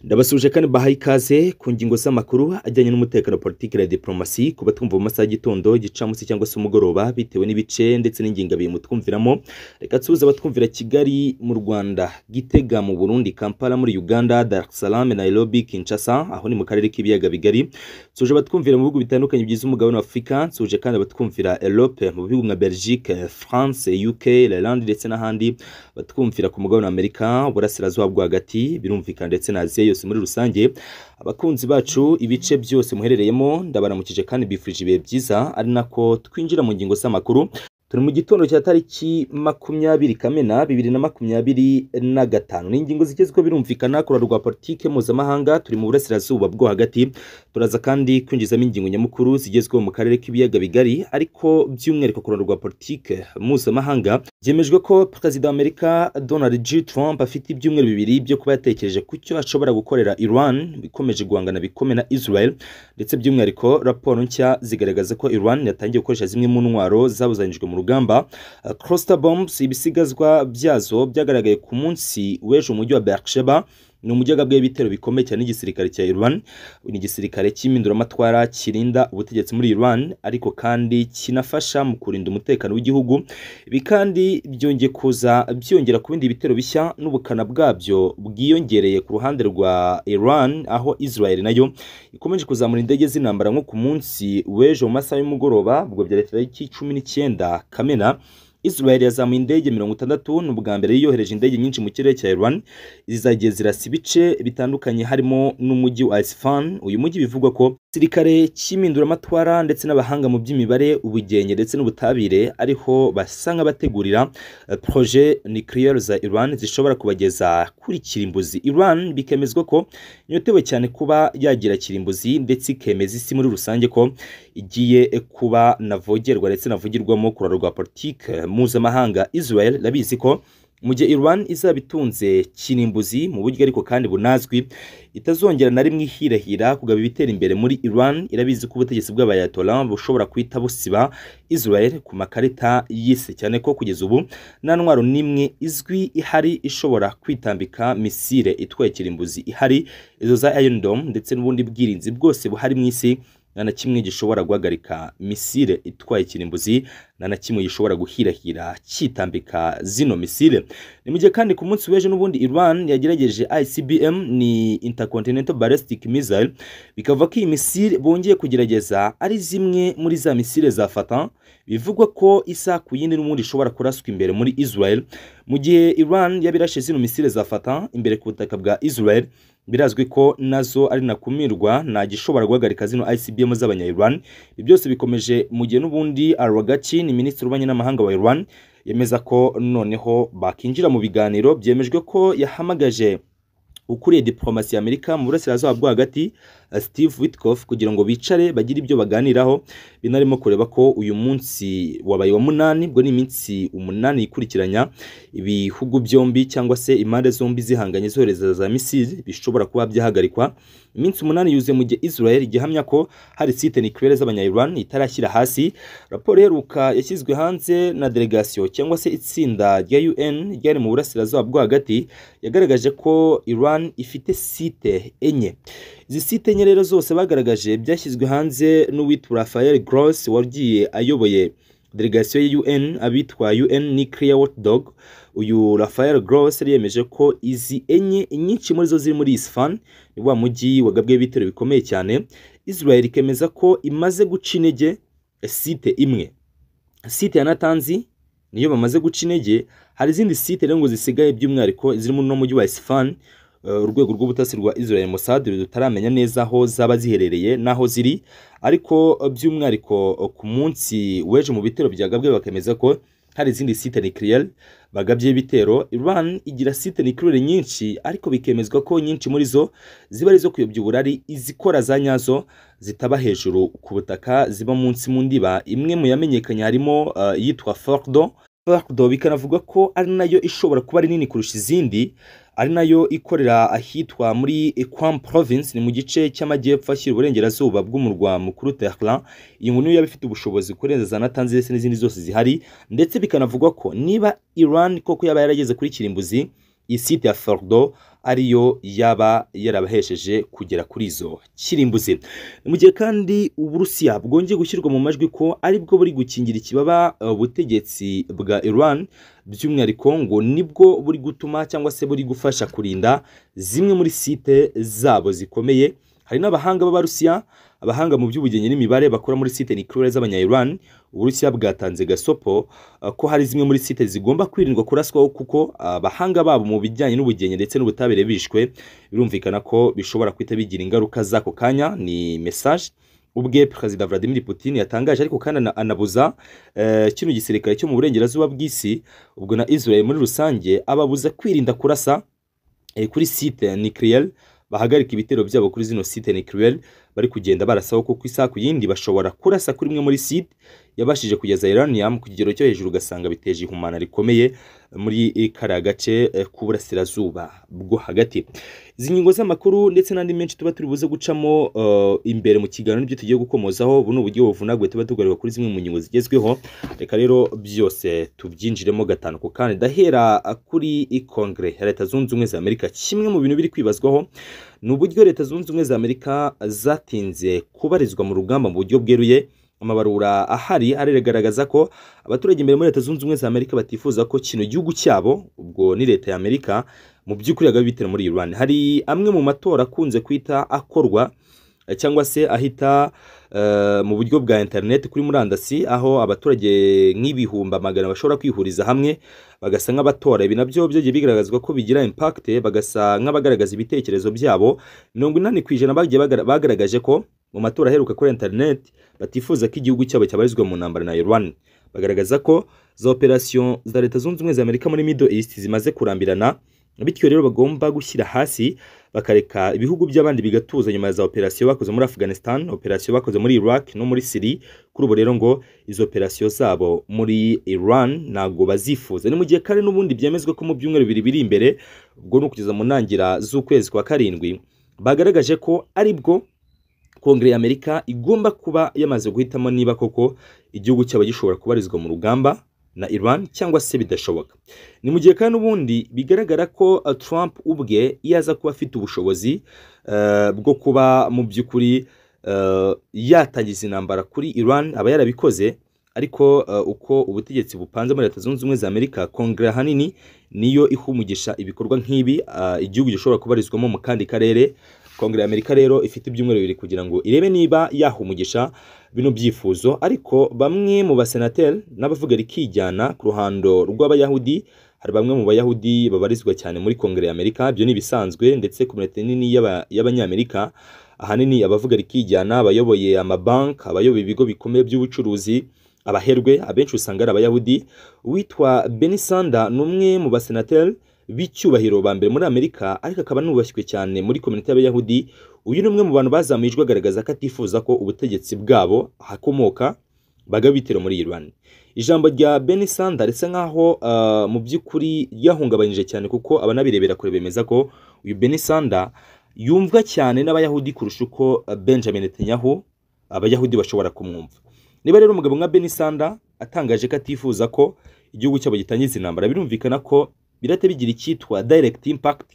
Ndabasuje kandi bahaye ikaze ku ngingo z'amakuru ajyanye n'umutekano politiki na diplomasi kuba twumva mu masaha y'igitondo gicamunsi cyangwa se umugoroba bitewe n'ibice ndetse n'ingingo mutwumviramo. Reka tuza abatwumvira Kigali mu Rwanda, Gitega mu Burundi, Kampala muri Uganda, Dar es Salaam, Nairobi, Kinshasa aho ni mu karere k'ibiyaga bigari. Tuje abatwumvira mu bihugu bitandukanye bigize umugabane wa Afrika, tuje kandi abatwumvira Europe mu bihugu nka Belgique, France, UK, Ireland ndetse n'ahandi, batwumvira ku mugabane wa Amerika, Burasirazuba bwo hagati, birumvikana ndetse na Aziya yose muri rusange. Abakunzi bacu ibice byose muherereyemo ndabaramukije kandi bifurije ibihe byiza, ari nako twinjira mu ngingo z'amakuru. Turi mu gitondo cya tariki 20 Kamena 2025. Ni ingingo zigezweho birumvikana ku rwa politike mpuzamahanga. Turi mu burasirazuba bwo hagati, turaza kandi kwinjizamo ingingo nyamukuru zigezweho mu karere k'ibiyaga bigari, ariko by'umwihariko ku rwa politike mpuzamahanga. Byemejwe ko Perezida w'Amerika Donald J. Trump afite ibyumweru bibiri byo kuba yatekereje ku cyo ashobora gukorera Iran bikomeje guhangana bikomeye na Israel, ndetse by'umwihariko raporo nshya zigaragaza ko Iran yatangiye gukoresha zimwe mu ntwaro zabuzanijwe mu rugamba. Cluster bombs, ibisigazwa byazo byagaragaye ku munsi w'ejo mu mujyi wa Beersheba. Ni umujyi bw'ibitero bikomeye cyane n'igisirikare cya Iran. Ni igisirikare cy'iminduramatwara kirinda ubutegetsi muri Iran, ariko kandi kinafasha mu kurinda umutekano w'igihugu. Ibi kandi byongera ku bindi bitero bishya n'ubukana bwabyo bwiyongereye ku ruhande rwa Iran, aho Israel nayo ikomeje kuzamura indege z'intambara nko ku munsi w'ejo mu masaha y'umugoroba ubwo bya tariki 19 Kamena. Israel yazamuye indege 60, n'ubwa mbere yohereje indege nyinshi mu kirere cya Iran. Zizagiye zirasa ibice bitandukanye harimo n'umujyi wa Isfahan. Uyu mujyi bivugwa ko igisirikare cy'iminduramatwara ndetse n'abahanga mu by'imibare, ubugenge ndetse n'ubutabire ariho basanga bategurira projet nucleaire za Iran zishobora kubageza kuri kirimbuzi. Iran bikemezwa ko inyotewe cyane kuba yagira kirimbuzi, ndetse ikemeza isi muri rusange ko igiye kuba navogerwa ndetse navugirwamo ku rwa politike mpuzamahanga. Israel labizi ko mu gihe Iran izabitunze kirimbuzi mu buryo ariko kandi bunazwi, itazongera na rimwe ihirahira kugaba ibitera imbere muri Iran. Irabizi ko ubutegetsi bw'abayatollah bushobora kwita busiba Israel ku makarita y'isi, cyane ko kugeza ubu nta ntwaro n'imwe izwi ihari ishobora kwitambika misile itwaye kirimbuzi ihari. Izo za Iron Dome ndetse n'ubundi bwirinzi bwose buhari mu isi, na kimwe gishobora guhagarika misile itwaye kirimbuzi, na kimwe gishobora guhirahira kitambika zino misile. Ni mu gihe kandi ku munsi w'ejo n'ubundi Iran yagerageje ICBM, ni Intercontinental Ballistic Missile. Bikava ko iyi misile bongeye kugerageza ari zimwe muri za misile za Fatah, bivugwa ko isa ku yindi n'ubundi ishobora kuraswa imbere muri Israel. Mu gihe Iran yabirashe zino misile za Fatah imbere ku butaka bwa Israel, birazwi ko nazo ari nakumirwa nta gishobora guhagarika zino ICBM z'abanya-Iran. Ibi byose bikomeje mu gihe n'ubundi Al-Wagachi, ni minisitiri w'ububanyi n'amahanga wa Iran, yemeza ko noneho bakinjira mu biganiro. Byemejwe ko yahamagaje ukuriye diplomasi ya Amerika mu burasirazuba bwo hagati Steve Witkoff kugira ngo bicare bagire ibyo baganiraho. Binarimo kureba ko uyu munsi wabaye wa 8, bwo ni iminsi 8 ikurikiranya ibihugu byombi cyangwa se impande zombi zihanganye zohereza za misile bishobora kuba byahagarikwa. Iminsi 8 yuze mu gihe Israel igihamya ko hari site nucleaire z'abanya-Iran itarashyira hasi. Raporo heruka yashyizwe hanze na delegation cyangwa se itsinda rya UN ryari mu burasirazuba bwo hagati yagaragaje ko Iran ifite site enye. Izi site enye rero zose bagaragaje byashyizwe hanze n'uwitwa Rafael Gross wagiye ayoboye delegation ya UN, abitwa UN Nuclear Watchdog. Uyu Rafael Gross yemeje ko izi enye nyinshi muri zo ziri muri Isfahan, ni wa mujyi wagabwe ibitero bikomeye cyane. Israel ikemeza ko imaze guca intege site imwe, site ya Natanzi niyo bamaze guca intege. Hari izindi site rero ngo zisigaye by'umwihariko ziri muri no mujyi wa Isfahan. Urwego rw'ubutasi rwa Israel Mossad rutaramenya neza aho zaba ziherereye naho ziri, ariko by'umwihariko ku munsi w'ejo mu bitero byagabwe bakemeza ko hari izindi site nucleaire bagabye ibitero. Iran igira site nucleaire nyinshi, ariko bikemezwa ko nyinshi muri zo ziba ari zo kuyobya uburari, izikora za nyazo zitaba hejuru ku butaka, ziba munsi mu ndiba. Imwe mu yamenyekanye harimo yitwa Fordo. Bikanavuga ko ari nayo ishobora kuba ari nini kurusha izindi, ari nayo ikorera ahitwa muri Equam province, ni mu gice cy'amajyepfo ashyira uburengerazuba bw'umurwa mukuru Tehran. Iyi nkuru yaba ifite ubushobozi kurenza za Natanz n'izindi zose zihari, ndetse bikanavugwa ko niba Iran koko yaba yarageze kuri kirimbuzi, iyi site ya Fordo ariyo yaba yarabahesheje kugera kuri izo kirimbuzi. Mu gihe kandi Uburusiya bwongeye gushyirwa mu majwi ko aribwo buri gukingira ikibaba ubutegetsi bwa Iran, by'umwihariko ngo nibwo buri gutuma cyangwa se buri gufasha kurinda zimwe muri site zabo zikomeye. Hari n'abahanga b'Abarusiya, abahanga mu by'ubugenge n'imibare bakora muri site nucleaire z'abanya-Iran. Uburusiya bwatanze gasopo ko hari zimwe muri site zigomba kwirindwa kuraswaho kuko abahanga babo mu bijyanye n'ubugenge ndetse n'ubutabire bishwe. Birumvikana ko bishobora kwita bigira ingaruka z'ako kanya. Ni message ubwe Perezida Vladimir Putin yatangaje, ariko kandi anabuza kino gisirikare cyo mu burengerazuba bw'isi, ubwo na Israel muri rusange, ababuza kwirinda kurasa kuri site nucleaire, bahagarika ibitero byabo kuri zino site nucleaire bari kugenda barasaho ko ku isaku yindi bashobora kurasa kuri imwe muri site yabashije kugeza uranium ku kigero cyo hejuru, ugasanga biteje ihumana rikomeye muri kariya gace k'uburasirazuba bwo hagati. Izi ngingo z'amakuru ndetse n'andi menshi tuba turi buze gucamo imbere mu kiganiro n'ibyo tugiye gukomozaho, ubu ni uburyo buvunaguye tuba tugaruka kuri zimwe mu ngingo zigezweho. Reka rero byose tubyinjiremo gatanu ku kandi. Ndahera kuri Kongere ya Leta Zunze Ubumwe za Amerika. Kimwe mu bintu biri kwibazwaho ni uburyo Leta Zunze Ubumwe za Amerika zatinze kubarizwa mu rugamba mu buryo bweruye. Amabarura ahari aregaragaza ko abaturage imbere muri Leta Zunze Ubumwe za Amerika batifuza ko kino gihugu cyabo, ubwo ni leta ya Amerika, mu by'ukuri yagabe bitera muri Iran. Hari amwe mu matora akunze kwita akorwa cyangwa se ahita mu buryo bwa internet kuri murandasi, aho abaturage nk'ibihumbi magana bashobora kwihuriza hamwe bagasa nk'abatora. Ibi nabyo byagiye bigaragazwa ko bigira impact, bagasa nk'abagaragaza ibitekerezo byabo. 80% bagiye bagaragaje ko mu matora aheruka kuri internet batifuza ko igihugu cyabo cyabarizwa mu ntambara na Iran. Bagaragaza ko za operation za Leta Zunze Ubumwe za Amerika muri Middle East zimaze kurambirana, bityo rero bagomba gushyira hasi bakareka ibihugu by'abandi bigatuza nyuma ya za operation bakoze muri Afghanistan, operation bakoze muri Iraq no muri Syria. Kuri ubu rero ngo izo operation zabo muri Iran ntago bazifuza. Ni mu gihe kare n'ubundi byemezwe ko mu byumweru bibiri biri imbere, ubwo no kugeza mu ntangira z'ukwezi kwa karindwi, bagaragaje ko aribwo Kongere ya Amerika igomba kuba yamaze guhitamo niba koko igihugu cyabo gishobora kubarizwa mu rugamba na Iran cyangwa se bidashoboka. Ni mu gihe kandi ubundi bigaragara ko Trump ubwe yaza kuba afite ubushobozi bwo kuba mu by'ukuri yatangiza intambara kuri Iran, aba yarabikoze. Ariko uko ubutegetsi bupanze muri Leta Zunze Ubumwe za Amerika, Kongere hanini niyo ihumugisha ibikorwa nk'ibi igihugu gishobora kubarizwamo mu kandi karere. Kongere ya Amerika rero ifite ibyumweru bibiri kugira ngo irebe niba yahumugisha bino byifuzo. Ariko bamwe mu basenateri n'abavuga rikijyana ku ruhando rw'abayahudi, hari bamwe mu bayahudi babarizwa cyane muri Kongere ya Amerika, byo ni bisanzwe, ndetse community nini y'abanyamerika ahanini abavuga rikijyana, abayoboye amabanki, abayoboye ibigo bikomeye by'ubucuruzi, abaherwe abenshi usanga ari abayahudi. Witwa Bernie Sanders n'umwe mu basenateri b'icyubahiro ba mbere muri Amerika, ariko akaba nubashywe cyane muri community y'abayahudi. Uyu ni umwe mu bantu bazamujwe agaragaza ko atifuza ko ubutegetsi bwabo hakomoka bagabitero muri Iran. Ijambo rya Bernie Sanders risa nkaho mu by'ukuri yahungabanyije cyane, kuko abanabirebera kure bemeza ko uyu Bernie Sanders yumvwa cyane n'abayahudi kurusha uko Benjamin Netanyahu abayahudi bashobora kumwumva. Niba rero umugabo nka Bernie Sanders atangaje ko atifuza ko igihugu cyabo gitangiza intambara, birumvikana ko birate bigira icyitwa direct impact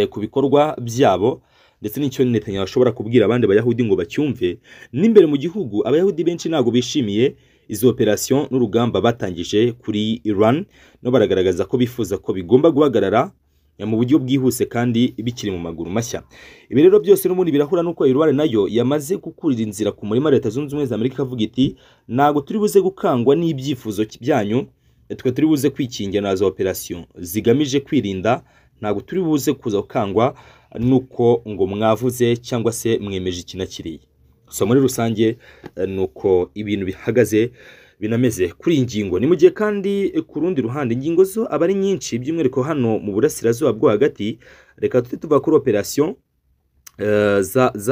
ku bikorwa byabo, ndetse n'icyo Netanyahu ashobora kubwira abandi bayahudi ngo bacyumve. N'imbere mu gihugu abayahudi benshi ntago bishimiye izo operation n'urugamba batangije kuri Iran, no baragaragaza ko bifuza ko bigomba guhagarara mu buryo bwihuse kandi bikiri mu maguru mashya. Ibi rero byose n'ubundi birahura nuko Iran nayo yamaze gukurira inzira ku murima Leta Zunze Ubumwe za Amerika, avuga iti ntago turi buze gukangwa n'ibyifuzo byanyu, twe turi buze kwikingira na za operation zigamije kwirinda, ntago turi buze kuza gukangwa nuko ngo mwavuze cyangwa se mwemeje ikina kiriye. So muri rusange nuko ibintu bihagaze binameze kuri ingingo. Ni mu gihe kandi ku rundi ruhande ingingo zo abari nyinshi, by'umwihariko hano mu burasirazuba bwo hagati. Reka tuva kuri operation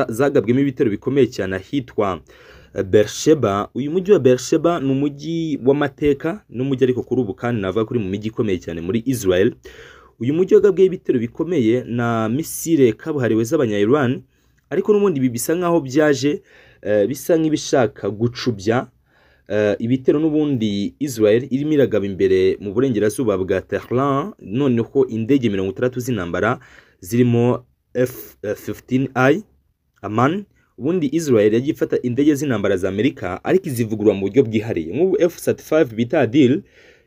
zagabwemo ibitero bikomeye cyane ahitwa Beersheba. Uyu mujyi wa Beersheba ni umujyi w'amateka n'umujyi, ariko kuri ubu kandi navuga kuri mu mijyi ikomeye cyane muri Israel. Uyu mujyi wagabweho ibitero bikomeye na misile kabuhariwe z'abanya-Iran, ariko n'ubundi ibi bisa nkaho byaje bisa nk'ibishaka gucubya ibitero n'ubundi Israel irimo iragaba imbere mu burengerazuba bwa Tehran, noneho indege 60 z'intambara zirimo F-15I Aman. Ubundi Israel yagiye ifata indege z'intambara za Amerika ariko izivugurura mu buryo bwihariye. Nk'ubu F-35 bita Adil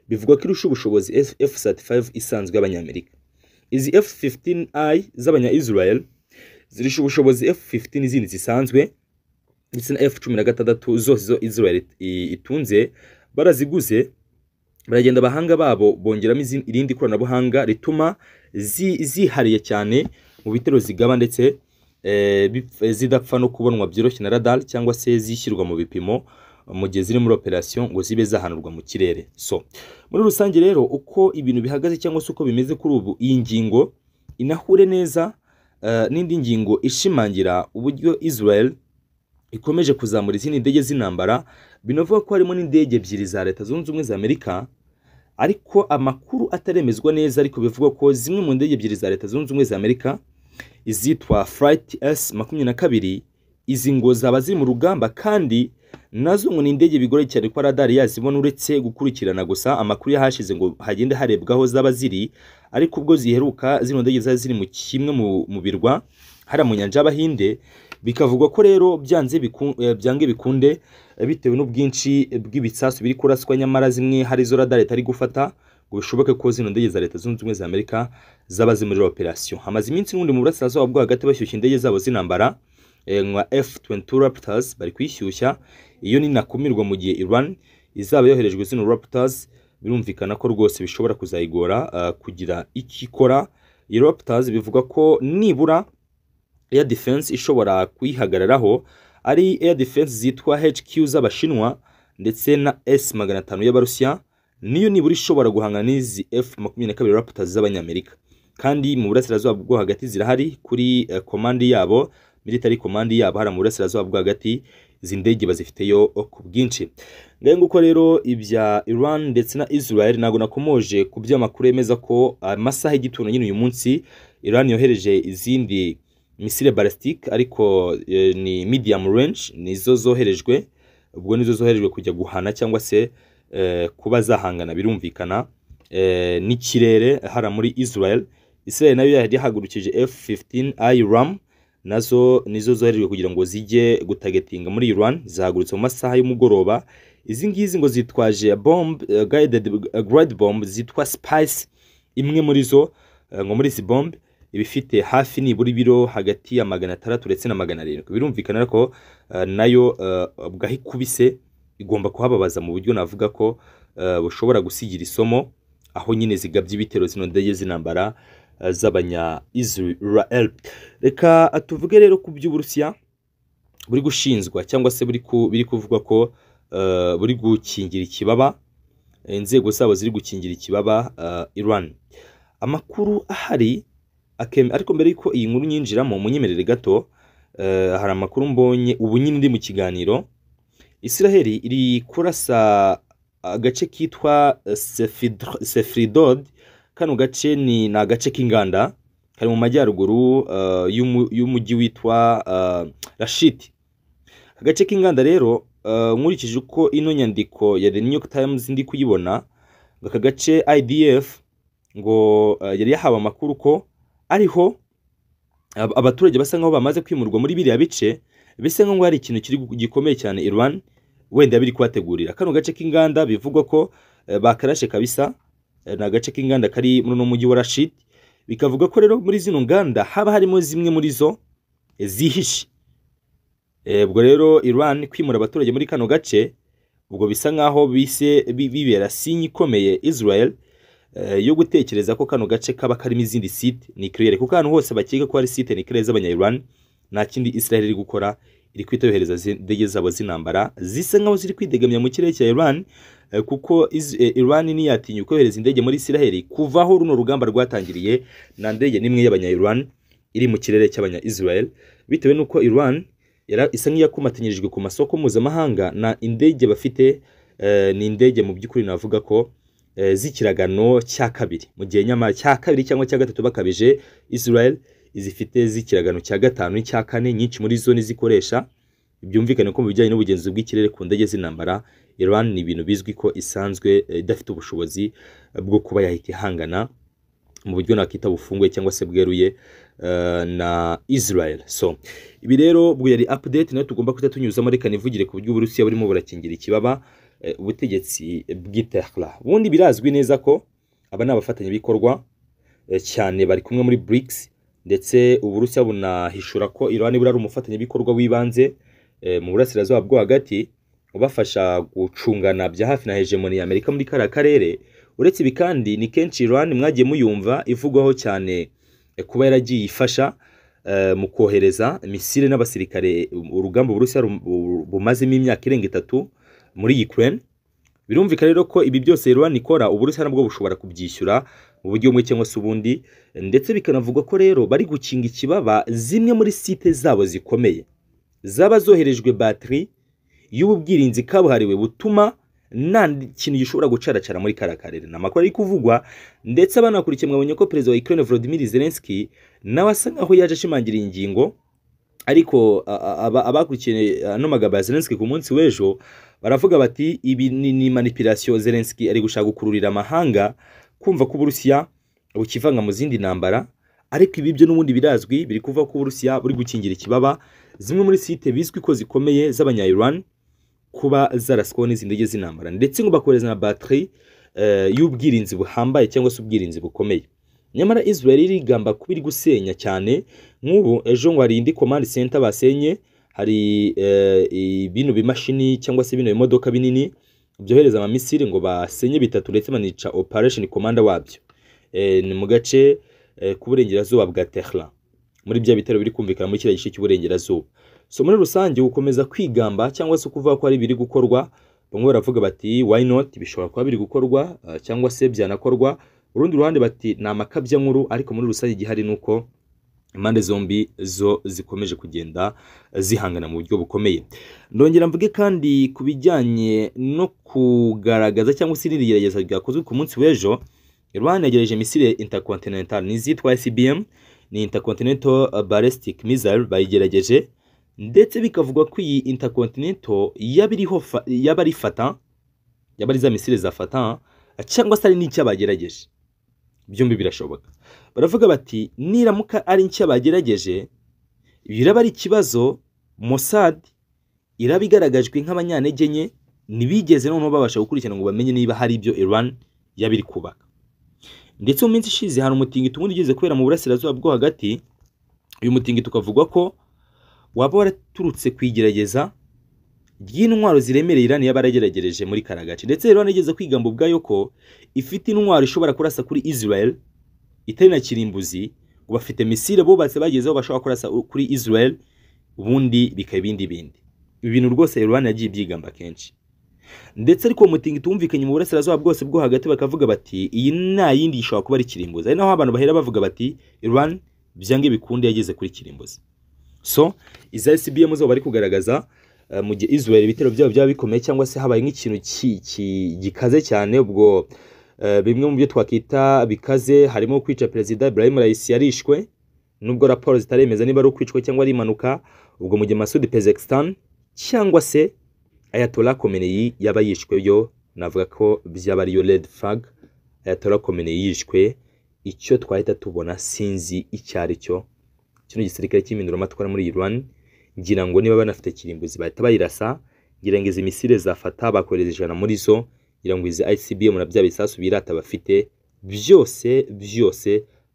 bivugwa ko irusha ubushobozi F-35 isanzwe y'Abanyamerika. Izi F-15I z'Abanya-Israel zirusha ubushobozi F-15 zindi zisanzwe, ndetse na F-16 zose zo Israel itunze. Baraziguze, baragenda abahanga babo bongeramo irindi koranabuhanga rituma zihariye cyane mu bitero zigaba, ndetse zidapfa no kubonwa byoroshye na radar cyangwa se zishyirwa mu bipimo mu gihe ziri muri operation ngo zibe zahanurwa mu kirere. So muri rusange rero uko ibintu bihagaze cyangwa se uko bimeze kuri ubu, iyi ngingo inahure neza n'indi ngingo ishimangira uburyo Israel ikomeje kuzamura izindi ndege z'intambara. Binavuga ko harimo n'indege ebyiri za Leta Zunze Ubumwe za Amerika, ariko amakuru ataremezwa neza, ariko bivuga ko zimwe mu ndege ebyiri za Leta Zunze Ubumwe za Amerika izitwa Flight S-22, izi ngo zaba ziri mu rugamba, kandi nazo ngo ni indege bigoreye cyane ko radar yazibona uretse gukurikirana gusa. Amakuru yahashize ngo hagende harebwaho zaba ziri, ariko ubwo ziheruka zino ndege zari ziri mu kimwe mu birwa hara mu nyanja y'Abahinde. Bikavugwa ko rero byange bikunde bitewe n'ubwinshi bw'ibisasu biri kuraswa, nyamara zimwe hari zo radar itari gufata, ngo bishoboke ko zino ndege za Leta Zunze Ubumwe za Amerika zaba ziri muri operation. Hamaze iminsi n'undi mu burasirazuba bwo hagati bashyushya indege zabo z'intambara nka F-22 Raptors, bari kwishyushya. Iyo ni nakumirwa mu gihe Iran izaba yoherejwe zino Raptors, birumvikana ko rwose bishobora kuzayigora kugira ikikora. Iyi Raptors bivuga ko nibura Air Defense ishobora kuyihagararaho ari Air Defense zitwa HQ z'Abashinwa ndetse na S-500 y'Abarusiya, niyo nibura ishobora guhangana n'izi F-22 Raptors z'Abanyamerika. Kandi mu burasirazuba bwo hagati zirahari kuri command yabo, military command yabo hara mu burasirazuba bwo hagati. Izi ndege bazifiteyo ku bwinshi. Ngaye nguko rero ibya Iran ndetse na Israel nago nakomoje ku by'amakuru yemeza ko amasaha y'igitondo nyine uyu munsi Iran yohereje izindi misile ballistic, ariko ni medium range, nizo zoherejwe. Ubwo nizo zoherejwe kujya guhana cyangwa se kuba zahangana birumvikana n'ikirere hara muri Israel. Israel nayo yari yahagurukije F-15I Ram, nazo nizo zoherejwe kugira ngo zijye gutagetinga muri Iran. Zahagurutse mu masaha y'umugoroba. Izi ngizi ngo zitwaje guided glide bomb zitwa Spice. Imwe muri zo ngo muri izi bomb ibifite hafi nibura ibiro hagati ya 600 ndetse na 700. Birumvikana ko nayo bwahikubise igomba kuhababaza mu buryo navuga ko bushobora gusigira isomo aho nyine zigabye ibitero zino ndege z'intambara z'Abanya Israel. Reka tuvuge rero ku by'Uburusiya buri gushinzwa cyangwa se biri kuvugwa ko buri gukingira ikibaba, inzego zabo ziri gukingira ikibaba Iran. Amakuru ahari ariko mbere yuko iyi nkuru nyinjiramo munyemerere gato, hari amakuru mbonye ubu nyine ndi mu kiganiro. Israel iri kurasa agace kitwa Sefridod. Kano gace ni agace k'inganda kari mu majyaruguru y'umujyi witwa Rashid. Agace k'inganda rero nkurikije uko ino nyandiko ya The New York Times ndi kuyibona, aka gace IDF ngo yari yahawe amakuru ko ariho abaturage basa nkaho bamaze kwimurwa muri biriya bice, bise ngo hari ikintu kiri gikomeye cyane Iran wenda biri kwategurira. Kano gace k'inganda bivugwa ko bakarashe kabisa, na gace k'inganda kari muri no mujyi wa Rashid. Bikavuga ko rero muri zino nganda haba harimo zimwe muri zo zihishe. Ubwo rero Iran kwimura abaturage muri kano gace, ubwo bisa nkaho bise bibera sinyi ikomeye Israel yo gutekereza ko kano gace kaba karimo izindi site nucleaire, kuko ahantu hose bakeka ko hari site nucleaire z'Abanya-Iran. Nta kindi Israel iri gukora, iri kwitohereza indege zabo z'intambara zisa nkaho ziri kwidegamya mu kirere cya Iran, kuko Iran ni yatinyuka kohereza indege muri Israel kuvaho runo rugamba rwatangiriye. Na ndege nimwe y'Abanya-Iran iri mu kirere cy'Abanya-Israel, bitewe nuko Iran isa nk'iyakumatanyirijwe ku masoko mpuzamahanga. Na indege bafite ni indege mu by'ukuri navuga ko z'ikiragano cya kabiri, mu gihe nyamara cya kabiri cyangwa cya gatatu bakabije Israel izifite z'ikiragano cya gatanu n'icya kane. Nyinshi muri zo nizikoresha. Byumvikane ko mu bijyanye n'ubugenzuzi bw'ikirere ku ndege z'intambara Iran ni ibintu bizwi ko isanzwe idafite ubushobozi bwo kuba yahita ihangana mu buryo nakita bufunguye cyangwa se bweruye na Israel. So ibi rero bwo yari update nayo tugomba kuta tunyuzamo, reka nivugire ku buryo Uburusiya burimo burakingira ikibaba ubutegetsi bw'Itehran. Ubundi birazwi neza ko aba nabafatanya bikorwa cyane bari kumwe muri BRICS, ndetse Uburusiya bunahishura ko Iran buri ari umufatanya bikorwa wibanze mu burasirazuba bwo hagati ubafasha gucungana bya hafi na hegemoni ya Amerika muri kara karere. Uretse ibi kandi ni kenshi Iran mwagiye muyumva ivugwaho cyane kuba yaragiye ifasha mu kohereza misile n'abasirikare urugamba Uburusiya bumazemo imyaka irenga 3 muri Ukraine. Birumvikana rero ko ibi byose Iran ikora Uburusiya nabwo bushobora kubyishyura mu buryo bumwe cyangwa se ubundi, ndetse bikanavugwa ko rero bari gukinga ikibaba zimwe muri site zabo zikomeye zaba zoherejwe battery y'ububwirinzi kabuhariwe butuma nta kintu gishobora gucaracara muri karakarere. Namakuru ari kuvugwa, ndetse abanakurikiye mwabonye ko Perezida wa Ukraine Volodymyr Zelensky nawe asa nkaho yaje ashimangira ingingo, ariko abakurikiye ano magambo ya Zelensky ku munsi w'ejo baravuga bati ibi ni manipulation. Zelensky ari gushaka gukururira amahanga kumva ko Uburusiya bukivanga mu zindi ntambara, ariko ibi byo n'ubundi birazwi biri kuva ko Uburusiya buri gukingira ikibaba zimwe muri site bizwi ko zikomeye z'abanya Iran kuba zaraswaho n'izindege z'intambara, ndetse ngo bakoreza na battery y'ubwirinzi buhambaye cyangwa se ubwirinzi bukomeye. Nyamara Israel irigamba kuba iri gusenya cyane. Nk'ubu ejo ngo hari indi command center basenye, hari bino bimashini cyangwa se bino imodoka binini byohereza ama misile ngo basenye bitatu, ndetse banica operation commander wabyo ni mu gace k'uburengerazuba bwa Tehran, muri bya bitero biri kumvikana muri kiriya gice cy'uburengerazuba. So muri rusange gukomeza kwigamba cyangwa se kuvuga ko ari biri gukorwa, bamwe baravuga bati why not, bishobora kuba biri gukorwa cyangwa se byanakorwa. Urundi ruhande bati ni amakabya nkuru, ariko muri rusange igihari nuko impande zombi zo zikomeje kugenda zihangana mu buryo bukomeye. Ndongera mvuge kandi kubijyanye no kugaragaza cyangwa se irigerageza ryakozwe ku munsi w'ejo. Iran yagereje misile intercontinental nizitwa ICBM, ni intercontinental ballistic missile bayigerageje, ndetse bikavugwa ko iyi intercontinental yabari fata yabari za misile za fata cyangwa se ari n'icyo bagerageje. Byombi birashoboka. Baravuga bati niramuka ari icyo bagerageje biraba ari ikibazo Mossad irabigaragajwe nk'abanyantege nke, nibigeze noneho babasha gukurikirana ngo bamenye niba hari ibyo Iran yabiri kubaka. Ndetse mu minsi ishize hari umutingito ubundi ugeze kubera mu burasirazuba bwo hagati. Uyu mutingito ukavugwa ko waba waraturutse kwigerageza ry'intwaro ziremereye Iran yabarageragereje muri karagace, ndetse Iran igeze kwigamba ubwayo ko ifite intwaro ishobora kurasa kuri Israel itari na kirimbuzi, ngo bafite misile bubatse bagezeho bashobora kurasa kuri Israel, ubundi bikabindi bindi. Ibi bintu rwose Iran yagiye byigamba kenshi, ndetse ariko umutingito wumvikanye mu burasirazuba bwose bwo hagati bakavuga bati iyi nta yindi ishobora kuba ari kirimbuzi. Ari naho abantu bahera bavuga bati Iran byange bikunde yageze kuri kirimbuzi. So iza ICBM zo bari kugaragaza mu gihe Israel ibitero byabo byaba bikomeye cyangwa se habaye nk'ikintu gikaze cyane. Ubwo bimwe mu byo twakita bikaze harimo kwica Perezida Ibrahim Raisi yarishwe, nubwo raporo zitaremeza niba ari ukwicwa cyangwa ari impanuka. Ubwo mu gihe Masoud Pezeshkian cyangwa se Ayatollah Khomeini yaba yishwe, yo navuga ko byaba ari yo red flag. Ayatollah Khomeini yishwe, icyo twahita tubona sinzi icyari cyo. Kino gisirikare cy'iminduro matwara muri Iran ngira ngo niba banafite kirimbuzi bahita bayirasa, ngira ngo izi misile zafata bakoreza ijana muri zo, ngira ngo izi ICBM na bya bisasu birata bafite byose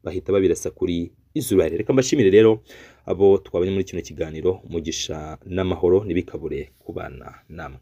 bahita babirasa kuri Israel. Reka mbashimire rero abo twabanye muri kino kiganiro, umugisha n'amahoro nibikabure kubana namwe.